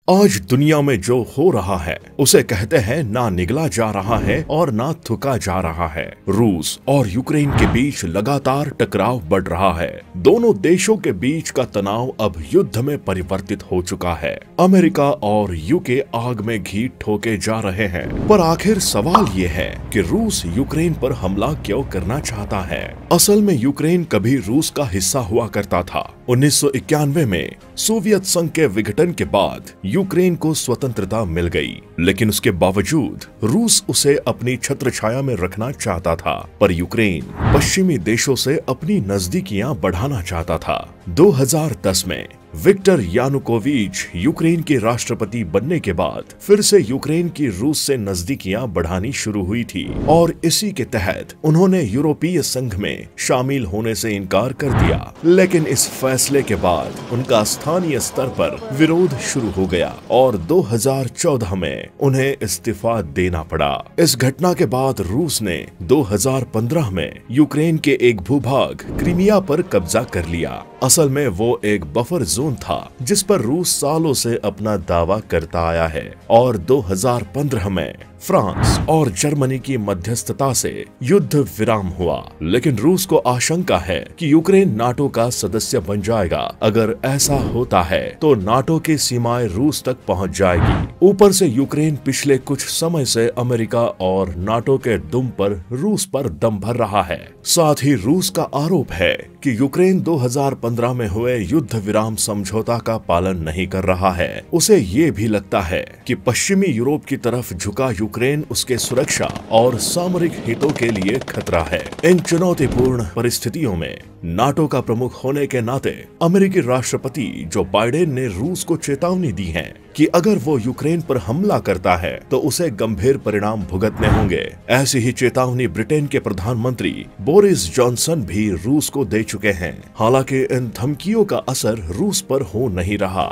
आज दुनिया में जो हो रहा है उसे कहते हैं ना निगला जा रहा है और ना थुका जा रहा है। रूस और यूक्रेन के बीच लगातार टकराव बढ़ रहा है। दोनों देशों के बीच का तनाव अब युद्ध में परिवर्तित हो चुका है। अमेरिका और यूके आग में घी ठोके जा रहे हैं, पर आखिर सवाल ये है कि रूस यूक्रेन पर हमला क्यों करना चाहता है। असल में यूक्रेन कभी रूस का हिस्सा हुआ करता था। 1991 में सोवियत संघ के विघटन के बाद यूक्रेन को स्वतंत्रता मिल गई, लेकिन उसके बावजूद रूस उसे अपनी छत्रछाया में रखना चाहता था। पर यूक्रेन पश्चिमी देशों से अपनी नजदीकियां बढ़ाना चाहता था। 2010 में विक्टर यानुकोविच यूक्रेन के राष्ट्रपति बनने के बाद फिर से यूक्रेन की रूस से नजदीकियां बढ़ानी शुरू हुई थी और इसी के तहत उन्होंने यूरोपीय संघ में शामिल होने से इनकार कर दिया। लेकिन इस फैसले के बाद उनका स्थानीय स्तर पर विरोध शुरू हो गया और 2014 में उन्हें इस्तीफा देना पड़ा। इस घटना के बाद रूस ने 2015 में यूक्रेन के एक भूभाग क्रीमिया पर कब्जा कर लिया। असल में वो एक बफर जोन था जिस पर रूस सालों से अपना दावा करता आया है और 2015 में फ्रांस और जर्मनी की मध्यस्थता से युद्ध विराम हुआ। लेकिन रूस को आशंका है कि यूक्रेन नाटो का सदस्य बन जाएगा। अगर ऐसा होता है तो नाटो की सीमाएं रूस तक पहुंच जाएगी। ऊपर से यूक्रेन पिछले कुछ समय से अमेरिका और नाटो के दुम पर रूस पर दम भर रहा है। साथ ही रूस का आरोप है कि यूक्रेन 2015 में हुए युद्ध विराम समझौता का पालन नहीं कर रहा है। उसे ये भी लगता है कि पश्चिमी यूरोप की तरफ झुका यूक्रेन उसके सुरक्षा और सामरिक हितों के लिए खतरा है। इन चुनौतीपूर्ण परिस्थितियों में नाटो का प्रमुख होने के नाते अमेरिकी राष्ट्रपति जो बाइडेन ने रूस को चेतावनी दी है कि अगर वो यूक्रेन पर हमला करता है तो उसे गंभीर परिणाम भुगतने होंगे। ऐसी ही चेतावनी ब्रिटेन के प्रधानमंत्री बोरिस जॉनसन भी रूस को दे चुके हैं। हालांकि इन धमकियों का असर रूस पर हो नहीं रहा।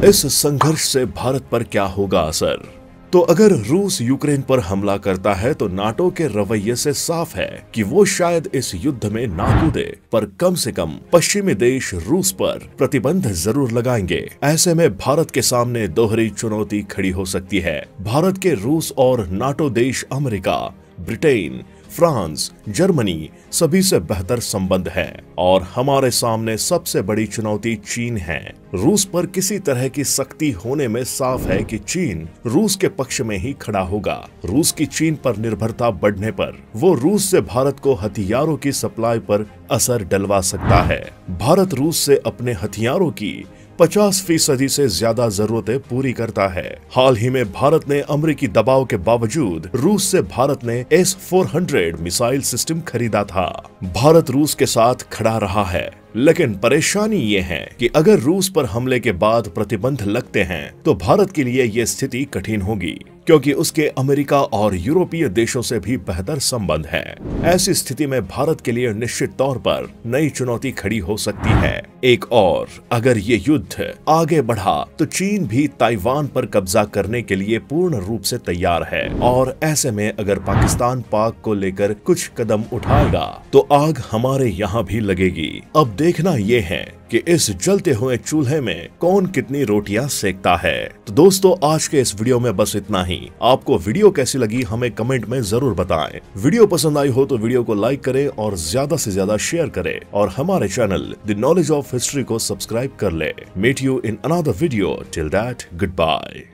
इस संघर्ष से भारत पर क्या होगा असर? तो अगर रूस यूक्रेन पर हमला करता है तो नाटो के रवैये से साफ है कि वो शायद इस युद्ध में ना कूदे, पर कम से कम पश्चिमी देश रूस पर प्रतिबंध जरूर लगाएंगे। ऐसे में भारत के सामने दोहरी चुनौती खड़ी हो सकती है। भारत के रूस और नाटो देश अमेरिका, ब्रिटेन, फ्रांस, जर्मनी सभी से बेहतर संबंध है और हमारे सामने सबसे बड़ी चुनौती चीन है। रूस पर किसी तरह की सख्ती होने में साफ है कि चीन रूस के पक्ष में ही खड़ा होगा। रूस की चीन पर निर्भरता बढ़ने पर वो रूस से भारत को हथियारों की सप्लाई पर असर डलवा सकता है। भारत रूस से अपने हथियारों की 50% से ज्यादा जरूरतें पूरी करता है। हाल ही में भारत ने अमेरिकी दबाव के बावजूद रूस से भारत ने S-400 मिसाइल सिस्टम खरीदा था। भारत रूस के साथ खड़ा रहा है, लेकिन परेशानी ये है कि अगर रूस पर हमले के बाद प्रतिबंध लगते हैं तो भारत के लिए ये स्थिति कठिन होगी, क्योंकि उसके अमेरिका और यूरोपीय देशों से भी बेहतर संबंध है। ऐसी स्थिति में भारत के लिए निश्चित तौर पर नई चुनौती खड़ी हो सकती है। एक और, अगर ये युद्ध आगे बढ़ा तो चीन भी ताइवान पर कब्जा करने के लिए पूर्ण रूप से तैयार है और ऐसे में अगर पाकिस्तान पाक को लेकर कुछ कदम उठाएगा तो आग हमारे यहाँ भी लगेगी। अब देखना ये है कि इस जलते हुए चूल्हे में कौन कितनी रोटियां सेकता है। तो दोस्तों, आज के इस वीडियो में बस इतना ही। आपको वीडियो कैसी लगी हमें कमेंट में जरूर बताएं। वीडियो पसंद आई हो तो वीडियो को लाइक करें और ज्यादा से ज्यादा शेयर करें और हमारे channel the knowledge of history को सब्सक्राइब कर ले। Meet you in another video. Till that, good bye.